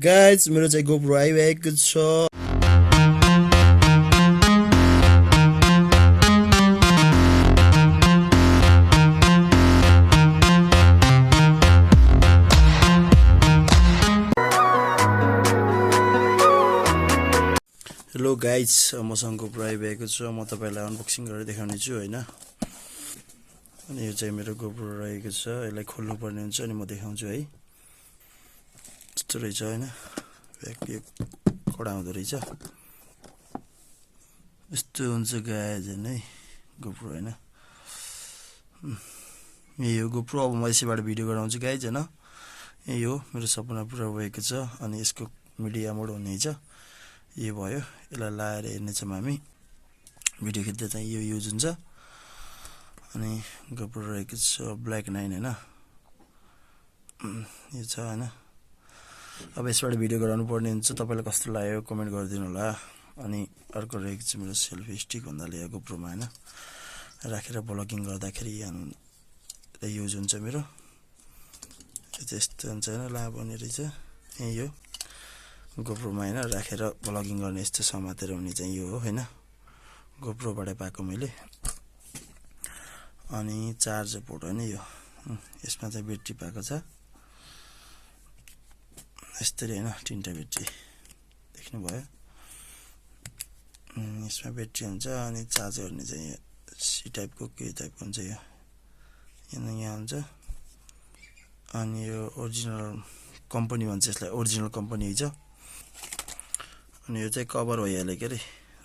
Guys मेरो चाहिँ GoPro आइरहेको छ। हेलो गाइज, मसँग GoPro आइरहेको छ। म तपाईलाई अनबक्सिङ गरेर देखाउने छु हैन। अनि यो चाहिँ मेरो GoPro रहेको छ। यसलाई खोल्नु पर्ने हुन्छ अनि म देखाउँछु है। यस्तो रहेछ हैन, यो कडा हुँदो रहेछ। यस्तो हुन्छ गाइज हैन GoPro हैन। यो GoPro अब म यसैबाट भिडियो गराउँछु गाइज हैन। यही हो मेरो सपना पुरा भएको छ। अनि यसको मिडिया मोड हुनेछ। यो भयो, यसलाई लाएर हेर्नेछौँ हामी। भिडियो खिच्दा चाहिँ यो युज हुन्छ। अनि GoPro रहेको छ ब्ल्याक 9 हैन। यो छ हैन। अब यसबाट भिडियो गराउनु पर्ने हुन्छ। तपाईलाई कस्तो लाग्यो कमेन्ट गरिदिनु होला। अनि अर्को रहेको छ मेरो सेल्फी स्टिक भन्नाले GoPro मा हैन राखेर ब्लगिङ गर्दाखेरि युज हुन्छ मेरो। यो चाहिँ यस्तो हुन्छ हैन, लामो हुने रहेछ। यही हो GoPro मा हैन राखेर ब्लगिङ गर्ने, यस्तो समातेर हुने चाहिँ यो हो हैन। GoPro बाट पाएको मैले। अनि चार्जर पोर्ट हैन यो। यसमा चाहिँ ब्याट्री पाएको छ। यस्तरी हैन, तीनटा ब्याट्री देख्नु भयो। यसमा ब्याट्री हुन्छ अनि चार्ज गर्ने चाहिँ सी टाइपको के टाइपको हुन्छ यो। यहाँ हुन्छ। अनि यो ओरिजिनल कम्पनी भन्छ यसलाई, ओरिजिनल कम्पनी छ। अनि यो चाहिँ कभर हो यसले के रे,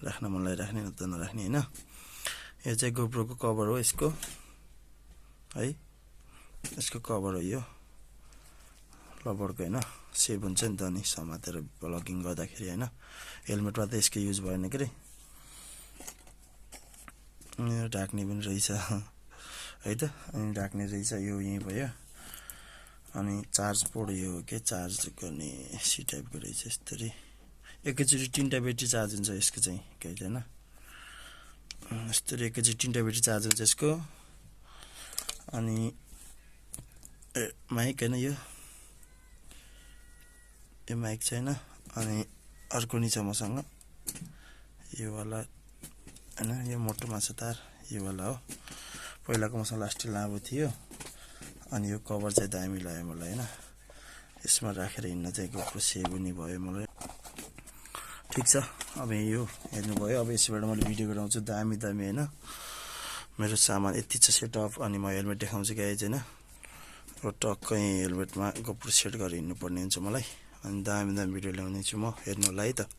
राख्न मनलाई राख्ने न त नराख्ने हैन। यो चाहिँ GoPro को कभर हो यसको है। यसको कभर हो यो रबरको हैन। सेभ हुन्छ नि त अनि समातेर ब्लगिङ गर्दाखेरि हैन। हेलमेटमा त यसको युज भएन के रे। यो ढाक्ने पनि रहेछ है त। अनि ढाक्ने रहेछ यो यही भयो। अनि चार्ज पोर्ट यो हो के, चार्ज गर्ने सी टाइपको रहेछ यस्तरी। एकैचोटी तीनटा ब्याट्री चार्ज हुन्छ यसको चाहिँ के हैन। यस्तरी एकैचोटी तीनटा ब्याट्री चार्ज हुन्छ यसको। अनि माइक हैन यो माइक छैन। अनि अर्को नि छ मसँग यो वाला हैन। यो मोटो माछा तार यो वाला हो। पहिलाको मसँग लास्टै लामो थियो। अनि यो कभर चाहिँ दामी लाग्यो मलाई हैन। यसमा राखेर हिँड्न चाहिँ GoPro सेभ हुने भयो मलाई। ठीक छ, अब यो हेर्नुभयो। अब यसबाट मैले भिडियो गराउँछु दामी हैन। मेरो सामान यति छ सेटअप। अनि म हेलमेट देखाउँछु गाइज हैन। र टक्कै हेलमेटमा GoPro सेट गरेर हिँड्नु पर्ने हुन्छ मलाई। अनि दामी भिडियो ल्याउने छु म, हेर्नु होला है त।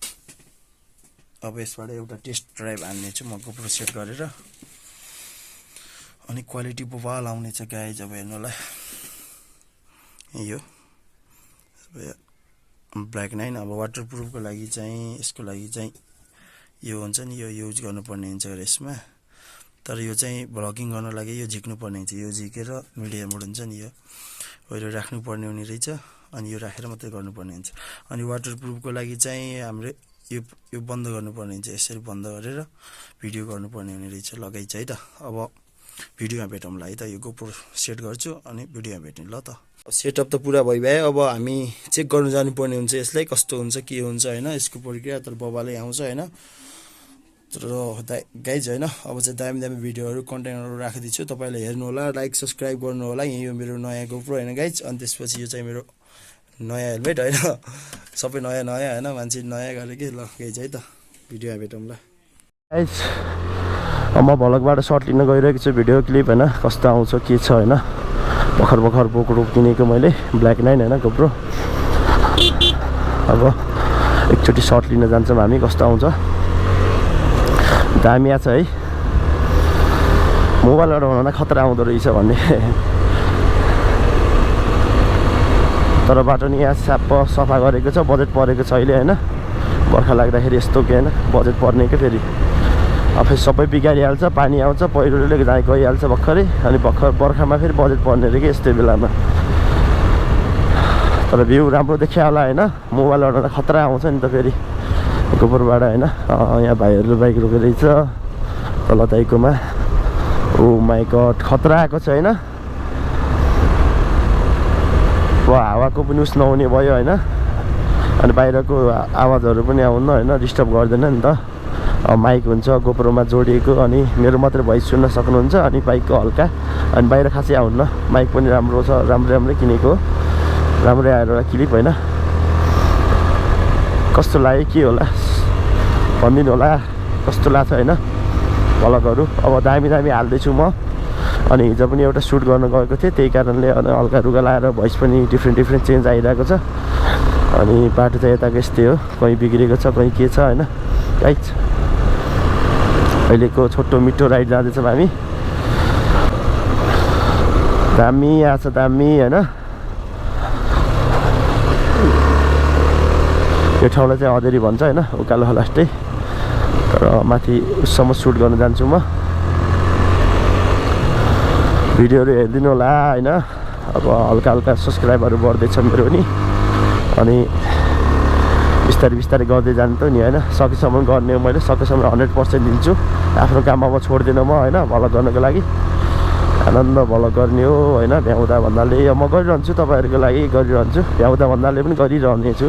अब यसबाट एउटा टेस्ट ड्राइभ हान्ने छु म GoPro सेट गरेर। अनि क्वालिटी बवाल आउने छ गाइज, अब हेर्नु होला। यही हो ब्ल्याक 9। अब वाटरप्रुफको लागि चाहिँ यसको लागि चाहिँ यो हुन्छ नि, यो युज गर्नुपर्ने हुन्छ यसमा। तर यो चाहिँ ब्लगिङ गर्न लागि यो झिक्नुपर्ने हुन्छ। यो झिकेर मिडिया मोड हुन्छ नि यो अहिले राख्नुपर्ने हुने रहेछ। अनि यो राखेर मात्रै गर्नुपर्ने हुन्छ। अनि वाटरप्रुफको लागि चाहिँ हाम्रो यो बन्द गर्नुपर्ने हुन्छ। यसरी बन्द गरेर भिडियो गर्नुपर्ने हुने रहेछ लगाइ चाहिँ है त। अब भिडियोमा भेटौँला है त। यो GoPro सेट गर्छु अनि भिडियोमा भेट्ने ल त। सेटअप त पुरा भइभयो। अब हामी चेक गर्नु जानुपर्ने हुन्छ यसलाई कस्तो हुन्छ के हुन्छ हैन। यसको प्रक्रिया तर बबालै आउँछ हैन। तर गाइज हैन, अब चाहिँ दामी भिडियोहरू कन्टेन्टहरू राखिदिन्छु। तपाईले हेर्नु होला, लाइक सब्स्क्राइब गर्नु होला। यो मेरो नयाँ GoPro हैन गाइज। अनि त्यसपछि यो चाहिँ मेरो नयाँ हेलमेट हैन। सबै नयाँ हैन, मान्छे नयाँ गरे के ल गाइज है त। भिडियोमा भेटौँला गाइज। म भ्लगबाट सर्ट लिन गइरहेको छु भिडियो क्लिप हैन। कस्तो आउँछ के छ हैन। भर्खर GoPro किनेको मैले ब्ल्याक 9 हैन GoPro। अब एकचोटि सर्ट लिन जान्छौँ हामी, कस्तो आउँछ। दामी छ है। मोबाइलबाट बनाउन खतरा आउँदो रहेछ भन्ने। तर बाटो नि यहाँ सफा गरेको छ। बजेट परेको छ अहिले हैन। बर्खा लाग्दाखेरि यस्तो के हैन बजेट पर्ने के फेरि। अब फेरि सबै बिगारिहाल्छ, पानी आउँछ, पहिरोले गइहाल्छ भर्खरै। अनि बर्खामा फेरि बजेट पर्ने रे के यस्तै बेलामा। तर भ्यू राम्रो देखिया होला हैन। मोबाइलबाट खतरा आउँछ नि त फेरि GoProबाट हैन। यहाँ भाइहरूले बाइक रोकेको रहेछ तल दाइकोमा। ओ माई गड, खतरा आएको छ हैन। हावाको पनि उस नहुने भयो हैन। अनि बाहिरको आवाजहरू पनि आउन्न होइन, डिस्टर्ब गर्दैन नि त। माइक हुन्छ गोप्रोमा जोडिएको, अनि मेरो मात्रै भोइस सुन्न सक्नुहुन्छ, अनि बाइकको हल्का, अनि बाहिर खासै आउन्न। माइक पनि राम्रो छ, राम्रै किनेको, राम्रै आएर एउटा क्लिप होइन। कस्तो लाग्यो के होला भनिदिनु होला, कस्तो लाग्छ होइन भ्लगहरू। अब दामी हाल्दैछु म। अनि हिजो पनि एउटा सुट गर्न गएको थिएँ, त्यही कारणले हल्का रुगा लाएर भोइस पनि डिफ्रेन्ट चेन्ज आइरहेको छ। अनि बाटो चाहिँ यताको यस्तै हो, कहीँ बिग्रेको छ कहीँ के छ होइन। गाइज अहिलेको छोटो मिठो राइड जाँदैछौँ हामी। दामी आछ दामी होइन। यो ठाउँलाई चाहिँ अधेरी भन्छ होइन, उकालो लास्टै। तर माथि उसम्म सुट गर्न जान्छु म। भिडियोहरू हेरिदिनु होला होइन। अब हल्का सब्सक्राइबहरू बढ्दैछ मेरो पनि, अनि बिस्तारै गर्दै जान्छु नि होइन। सकेसम्म गर्ने हो, मैले सकेसम्म 100% दिन्छु। आफ्नो काम अब छोड्दिनँ म होइन, भ्लग गर्नको लागि आनन्द भ्लग गर्ने हो होइन। भ्याउँदा भन्नाले म गरिरहन्छु, तपाईँहरूको लागि गरिरहन्छु, भ्याउँदा भन्नाले पनि गरिरहनेछु।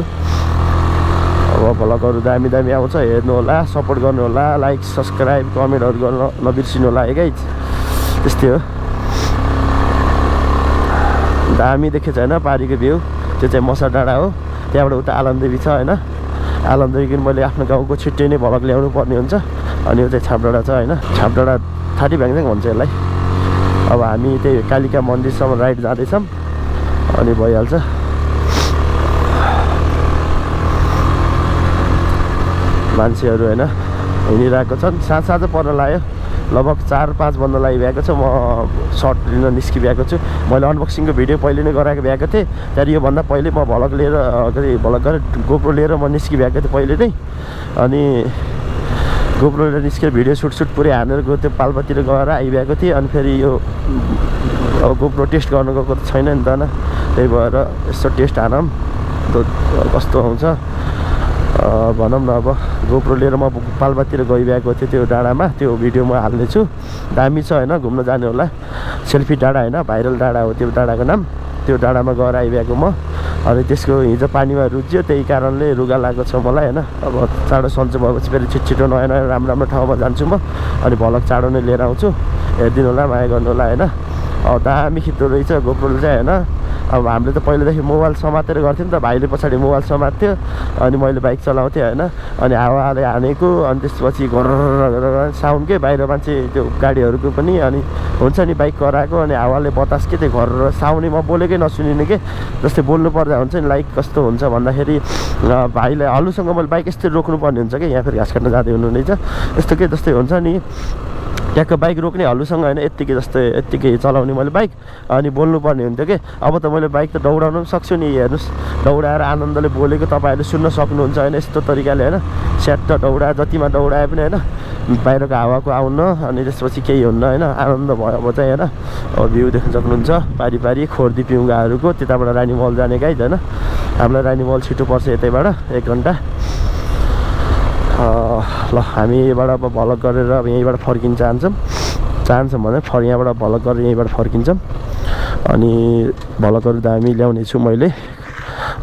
अब भ्लगहरू दामी आउँछ, हेर्नु होला, सपोर्ट गर्नु होला, लाइक सब्सक्राइब कमेन्टहरू गर्न नबिर्सिनु होला है गाइज। त्यस्तै हो। दामी देखेछ होइन पारीको भ्यू। त्यो चाहिँ मसा डाँडा हो, त्यहाँबाट उता आलमदेवी छ होइन। आलमदेवी मैले आफ्नो गाउँको छिट्टै नै भ्लग ल्याउनु पर्ने हुन्छ। अनि यो चाहिँ छापडाँडा छ होइन, छापडाँडा थाटी भ्याङझ्याङ भन्छ यसलाई। अब हामी त्यही कालिका मन्दिरसम्म राइड जाँदैछौँ, अनि भइहाल्छ। मान्छेहरू होइन हिँडिरहेको छन्, साँझ पर्न लाग्यो, लगभग 4-5 बन्द लागिरहेको छ। म सर्ट लिन निस्किरहेको छु। मैले अनबक्सिङको भिडियो पहिले नै गराएको भ्याएको थिएँ, त्यहाँदेखि योभन्दा पहिले म भ्लग लिएर भ्लग गरेर गोप्रो लिएर म निस्किरहेको थिएँ पहिले नै। अनि गोप्रो लिएर निस्केर भिडियो सुट पुरै हानेर गयो, त्यो पाल्पातिर गएर आइरहेको थिएँ। अनि फेरि यो अब गोप्रो टेस्ट गर्न गएको त छैन नि त होइन, त्यही भएर यसो टेस्ट हानौँ कस्तो आउँछ भनौँ न। अब गोप्रो लिएर म पाल्पातिर गइरहेको थिएँ, त्यो डाँडामा त्यो भिडियो म हाल्नेछु। दामी छ होइन, घुम्न जाने होला। सेल्फी डाँडा होइन, भाइरल डाँडा हो त्यो डाँडाको नाम। त्यो डाँडामा गएर आइरहेको म। अनि त्यसको हिजो पानीमा रुच्यो, त्यही कारणले रुगा लागेको छ मलाई होइन। अब चाँडो सन्चो भएपछि फेरि छिटो नयाँ राम्रो ठाउँमा जान्छु म। अनि भ्लग चाँडो नै लिएर आउँछु, हेरिदिनु होला, माया गर्नु होला होइन। दामी खिच्दो रहेछ गोप्रोले चाहिँ होइन। अब हामीले त पहिलेदेखि मोबाइल समातेर गर्थ्यौँ नि त, भाइले पछाडि मोबाइल समात्थ्यो, अनि मैले बाइक चलाउँथेँ होइन। अनि हावाले हानेको, अनि त्यसपछि घर साउन्ड के बाहिर मान्छे त्यो गाडीहरूको पनि, अनि हुन्छ नि बाइक कराएको, अनि हावाले बतास के त्यो घर साउन्डै म बोलेकै नसुनिने के जस्तै बोल्नु पर्दा हुन्छ नि। लाइक कस्तो हुन्छ भन्दाखेरि भाइलाई हल्लुसँग मैले बाइक यस्तै रोक्नुपर्ने हुन्छ कि, यहाँ फेरि घाँस काट्न जाँदै हुनुहुनेछ यस्तो के जस्तै हुन्छ नि। ट्याक्क बाइक रोक्ने हल्लुसँग होइन, यत्तिकै चलाउने मैले बाइक, अनि बोल्नुपर्ने हुन्थ्यो कि। अब त मैले बाइक त दौडाउनु पनि सक्छु नि, हेर्नुहोस् दौडाएर आनन्दले बोलेको तपाईँहरूले सुन्न सक्नुहुन्छ होइन। यस्तो तरिकाले होइन, स्याट्ट दौडा जतिमा दौडाए पनि होइन, बाहिरको हावाको आउन, अनि त्यसपछि केही हुन्न होइन। आनन्द भयो अब चाहिँ होइन। अब भ्यू देख्न सक्नुहुन्छ पारी खोर्दी पिउँगाहरूको, त्यताबाट रानी मल जाने गाइज होइन। हामीलाई रानी मल छिटो पर्छ यतैबाट 1 घन्टा। ल हामी यहीँबाट अब भ्लग गरेर अब यहीँबाट फर्किन चाहन्छौँ भने यहाँबाट भ्लग गरेर यहीँबाट फर्किन्छौँ। अनि भ्लगहरू दामी ल्याउने छु मैले,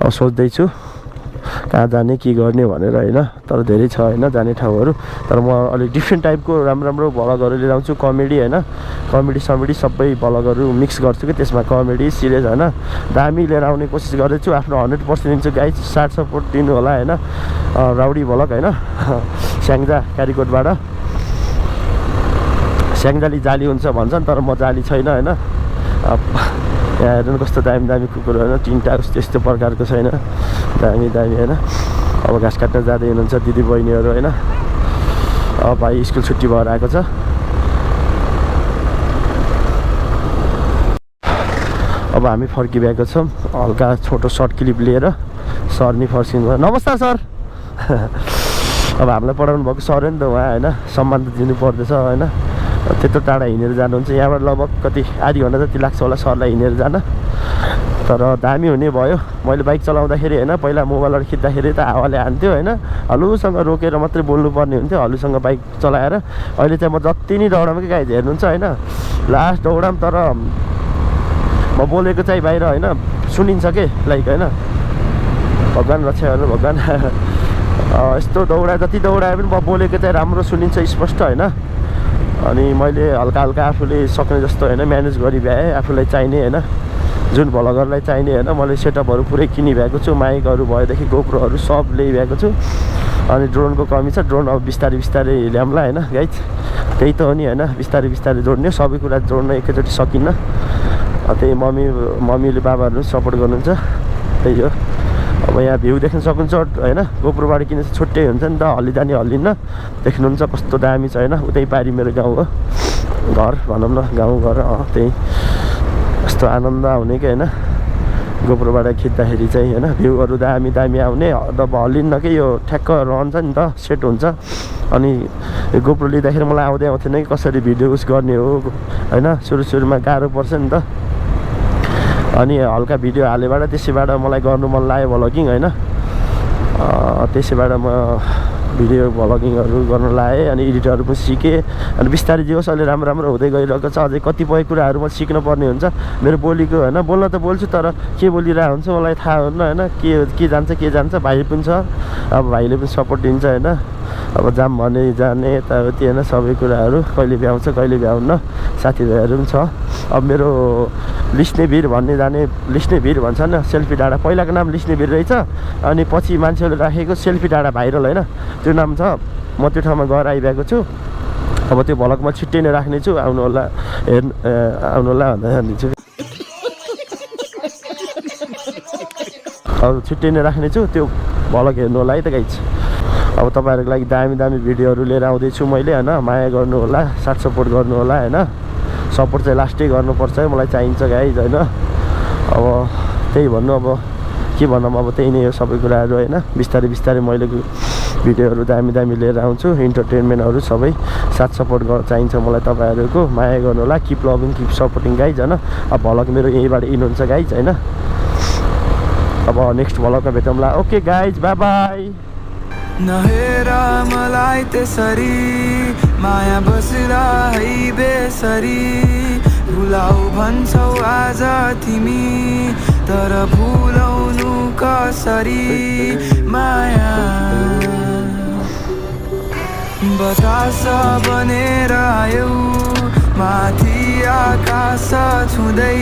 अब सोच्दैछु कहाँ जाने के गर्ने भनेर होइन। तर धेरै छ होइन जाने ठाउँहरू, तर म अलिक डिफ्रेन्ट टाइपको राम्रो भ्लगहरू लिएर आउँछु। कमेडी होइन, कमेडी सबै भ्लगहरू मिक्स गर्छु कि, त्यसमा कमेडी सिरियस होइन दामी लिएर आउने कोसिस गर्दैछु। आफ्नो 100% दिन्छु गाइज, साथ सपोर्ट दिनु होला होइन। राउडी भ्लग होइन, स्याङ्जा कालीकोटबाट। स्याङ्जाली जाली हुन्छ भन्छन्, तर म जाली छैन होइन। यहाँ हेर्नु कस्तो दामी कुकुर होइन, 3टा यस्तो प्रकारको छैन, दामी होइन। अब घाँस काट्न जाँदै हुनुहुन्छ दिदी बहिनीहरू होइन। अब भाइ स्कुल छुट्टी भएर आएको छ। अब हामी फर्किरहेको छौँ, हल्का छोटो सर्ट क्लिप लिएर। सर नि फर्किनु, नमस्कार सर। अब हामीलाई पढाउनु भएको सर हो नि त उहाँ होइन, सम्मान त दिनु पर्दैछ होइन। त्यत्रो टाढा हिँडेर जानुहुन्छ, यहाँबाट लगभग कति आधी घन्टा जति लाग्छ होला सरलाई हिँडेर जान। तर दामी हुने भयो। मैले बाइक चलाउँदाखेरि होइन, पहिला मोबाइलबाट खिच्दाखेरि त हावाले हान्थ्यो होइन, हल्लुसँग रोकेर मात्रै बोल्नुपर्ने हुन्थ्यो हल्लुसँग बाइक चलाएर। अहिले चाहिँ म जति नै दौडाम कि गाइज हेर्नुहुन्छ होइन, लास्ट दौडाम तर म बोलेको चाहिँ बाहिर होइन सुनिन्छ के, लाइक होइन भगवान् रक्षा गर्नु भगवान्। यस्तो दौडा जति दौडाए पनि बोलेको चाहिँ राम्रो सुनिन्छ स्पष्ट होइन। अनि मैले हल्का हल्का आफूले सक्ने जस्तो होइन म्यानेज गरिभ्याएँ आफूलाई चाहिने होइन, जुन भ्लगरलाई चाहिने होइन। मैले सेटअपहरू पुरै किनिभएको छु, माइकहरू भएदेखि गोप्रोहरू सब ल्याइभएको छु। अनि ड्रोनको कमी छ, ड्रोन अब बिस्तारै बिस्तारै ल्याउँला होइन गाइज, त्यही त हो नि होइन, बिस्तारै बिस्तारै जोड्ने, सबै कुरा जोड्न एकैचोटि सकिन्न। त्यही मम्मीले बाबाहरू सपोर्ट गर्नुहुन्छ, त्यही हो। अब यहाँ भ्यू देख्न सक्नुहुन्छ होइन, गोप्रोबाट किन छुट्टै हुन्छ नि त, हल्लिँदा नि हल्लिन्न। देख्नुहुन्छ कस्तो दामी छ होइन, उतै पारि मेरो गाउँ हो, घर भनौँ न, गाउँ घर त्यही कस्तो आनन्द आउने कि होइन गोप्रोबाट खिच्दाखेरि चाहिँ होइन, भ्यूहरू दामी दामी आउने। अब हल्लिन्न कि यो ठ्याक्क रहन्छ नि त, सेट हुन्छ। अनि गोप्रो लिँदाखेरि मलाई आउँदैन कि कसरी भिडियो उस गर्ने हो होइन, सुरुमा गाह्रो पर्छ नि त। अनि हल्का भिडियो हालेबाट त्यसैबाट मलाई गर्नु मन लाग्यो भ्लगिङ होइन, त्यसैबाट म भिडियो भ्लगिङहरू गर्न लाएँ। अनि एडिटहरू पनि सिकेँ। अनि बिस्तारै जे होस् अहिले राम्रो राम्रो हुँदै गइरहेको छ। अझै कतिपय कुराहरू म सिक्नुपर्ने हुन्छ मेरो बोलीको होइन, बोल्न त बोल्छु तर के बोलिरहेको हुन्छ मलाई थाहा हुन्न होइन, के जान्छ भाइ पनि छ, अब भाइले पनि सपोर्ट दिन्छ होइन। अब जाम भने जाने यताउति होइन, सबै कुराहरू कहिले भ्याउँछ कहिले भ्याउन्न, साथीभाइहरू पनि छ। अब मेरो लिस्ने भिर भन्ने जाने, लिस्ने भिर भन्छ नि सेल्फी डाँडा, पहिलाको नाम लिस्ने भिर रहेछ, अनि पछि मान्छेहरूले राखेको सेल्फी डाँडा भाइरल होइन, त्यो नाम छ। म त्यो ठाउँमा गएर आइरहेको छु। अब त्यो भ्लग म छिट्टै नै राख्नेछु, आउनु होला आउनु होला भनेर भनिदिन्छु। अब छिट्टै नै राख्नेछु, त्यो भ्लग हेर्नु होला है त गाइज। अब तपाईँहरूको लागि दामी दामी भिडियोहरू लिएर आउँदैछु मैले होइन, माया गर्नु होला, साथ सपोर्ट गर्नु होला होइन। सपोर्ट चाहिँ लास्टै गर्नुपर्छ है, मलाई चाहिन्छ गाइज होइन। अब त्यही भन्नु, अब के भनौँ, अब त्यही नै हो सबै कुराहरू होइन। बिस्तारै बिस्तारै मैले भिडियोहरू दामी दामी लिएर आउँछु, इन्टरटेनमेन्टहरू सबै। साथ सपोर्ट चाहिन्छ मलाई तपाईँहरूको, माया गर्नु होला, keep loving keep supporting guys होइन। अब भ्लग मेरो यहीँबाट इन हुन्छ गाइज होइन। अब नेक्स्ट भ्लगमा भेटौँला, ओके गाइज, बाई बाई। नहेर मलाई त्यसरी माया बस्दा है बेसरी, भुलाउ भन्छौ आज तिमी तर भुलाउनु कसरी माया। बतास बनेर आयौ माथि आकाश छुँदै,